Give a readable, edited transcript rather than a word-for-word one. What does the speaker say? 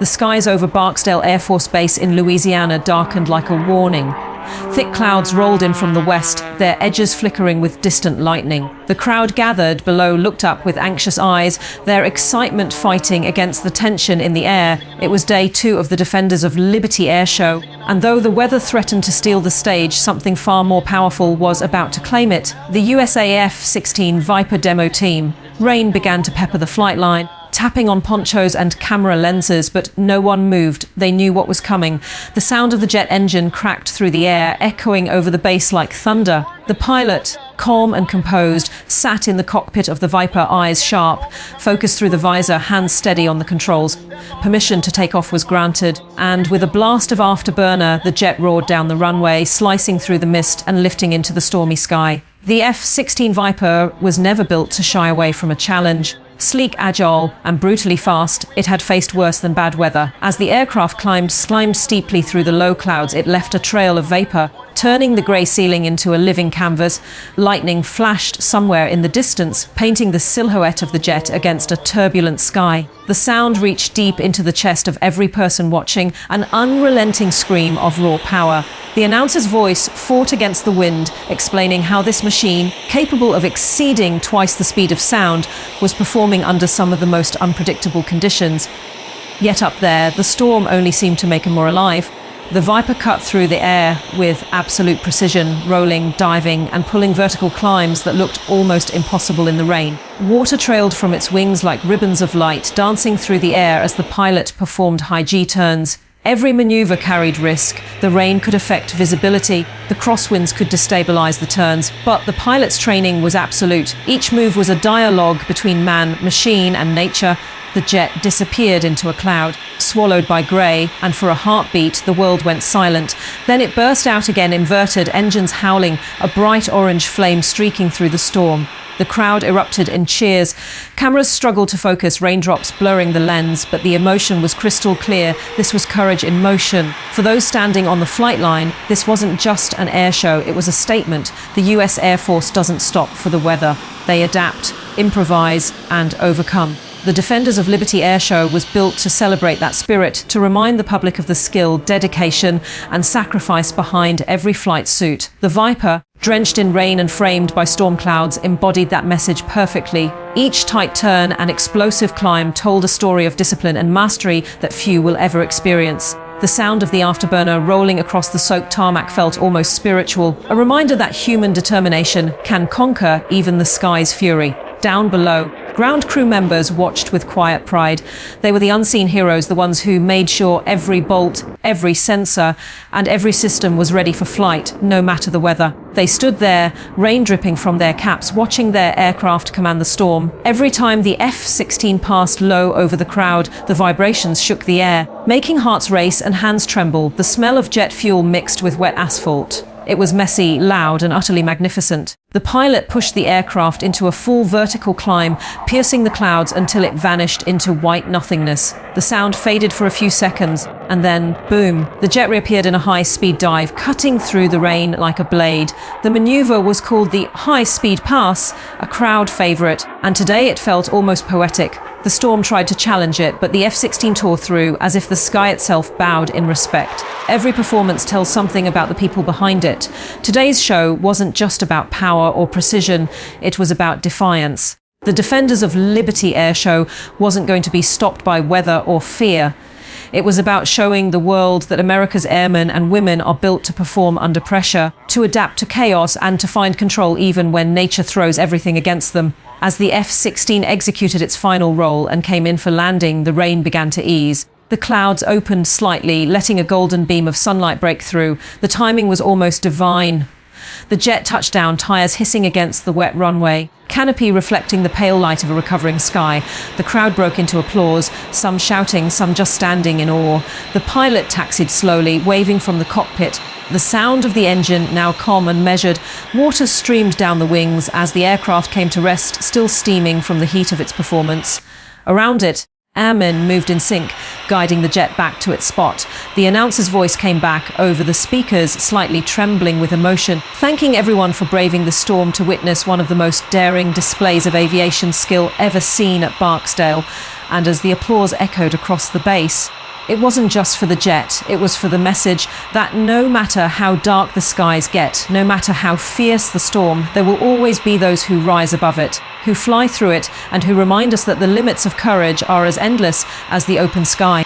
The skies over Barksdale Air Force Base in Louisiana darkened like a warning. Thick clouds rolled in from the west, their edges flickering with distant lightning. The crowd gathered below looked up with anxious eyes, their excitement fighting against the tension in the air. It was day 2 of the Defenders of Liberty Airshow, and though the weather threatened to steal the stage, something far more powerful was about to claim it. The USAF F-16 Viper demo team. Rain began to pepper the flight line, tapping on ponchos and camera lenses, but no one moved. They knew what was coming. The sound of the jet engine cracked through the air, echoing over the base like thunder. The pilot, calm and composed, sat in the cockpit of the Viper, eyes sharp, focused through the visor, hands steady on the controls. Permission to take off was granted, and with a blast of afterburner, the jet roared down the runway, slicing through the mist and lifting into the stormy sky. The F-16 Viper was never built to shy away from a challenge. Sleek, agile, and brutally fast, it had faced worse than bad weather. As the aircraft climbed steeply through the low clouds, it left a trail of vapor, turning the grey ceiling into a living canvas. Lightning flashed somewhere in the distance, painting the silhouette of the jet against a turbulent sky. The sound reached deep into the chest of every person watching, an unrelenting scream of raw power. The announcer's voice fought against the wind, explaining how this machine, capable of exceeding twice the speed of sound, was performing under some of the most unpredictable conditions. Yet up there, the storm only seemed to make him more alive. The Viper cut through the air with absolute precision, rolling, diving, and pulling vertical climbs that looked almost impossible in the rain. Water trailed from its wings like ribbons of light, dancing through the air as the pilot performed high G-turns. Every maneuver carried risk. The rain could affect visibility, the crosswinds could destabilize the turns, but the pilot's training was absolute. Each move was a dialogue between man, machine, and nature. The jet disappeared into a cloud, swallowed by grey, and for a heartbeat, the world went silent. Then it burst out again, inverted, engines howling, a bright orange flame streaking through the storm. The crowd erupted in cheers. Cameras struggled to focus, raindrops blurring the lens, but the emotion was crystal clear. This was courage in motion. For those standing on the flight line, this wasn't just an air show, it was a statement. The US Air Force doesn't stop for the weather. They adapt, improvise, and overcome. The Defenders of Liberty Airshow was built to celebrate that spirit, to remind the public of the skill, dedication, and sacrifice behind every flight suit. The Viper, drenched in rain and framed by storm clouds, embodied that message perfectly. Each tight turn and explosive climb told a story of discipline and mastery that few will ever experience. The sound of the afterburner rolling across the soaked tarmac felt almost spiritual, a reminder that human determination can conquer even the sky's fury. Down below, ground crew members watched with quiet pride. They were the unseen heroes, the ones who made sure every bolt, every sensor, and every system was ready for flight, no matter the weather. They stood there, rain dripping from their caps, watching their aircraft command the storm. Every time the F-16 passed low over the crowd, the vibrations shook the air, making hearts race and hands tremble. The smell of jet fuel mixed with wet asphalt. It was messy, loud, and utterly magnificent. The pilot pushed the aircraft into a full vertical climb, piercing the clouds until it vanished into white nothingness. The sound faded for a few seconds, and then, boom, the jet reappeared in a high-speed dive, cutting through the rain like a blade. The maneuver was called the high-speed pass, a crowd favorite, and today it felt almost poetic. The storm tried to challenge it, but the F-16 tore through as if the sky itself bowed in respect. Every performance tells something about the people behind it. Today's show wasn't just about power or precision, it was about defiance. The Defenders of Liberty Airshow wasn't going to be stopped by weather or fear. It was about showing the world that America's airmen and women are built to perform under pressure, to adapt to chaos, and to find control even when nature throws everything against them. As the F-16 executed its final roll and came in for landing, the rain began to ease. The clouds opened slightly, letting a golden beam of sunlight break through. The timing was almost divine. The jet touched down, tires hissing against the wet runway, canopy reflecting the pale light of a recovering sky. The crowd broke into applause, some shouting, some just standing in awe. The pilot taxied slowly, waving from the cockpit. The sound of the engine, now calm and measured, water streamed down the wings as the aircraft came to rest, still steaming from the heat of its performance. Around it, airmen moved in sync, guiding the jet back to its spot. The announcer's voice came back over the speakers, slightly trembling with emotion, thanking everyone for braving the storm to witness one of the most daring displays of aviation skill ever seen at Barksdale. and as the applause echoed across the base, it wasn't just for the jet, it was for the message that no matter how dark the skies get, no matter how fierce the storm, there will always be those who rise above it, who fly through it, and who remind us that the limits of courage are as endless as the open sky.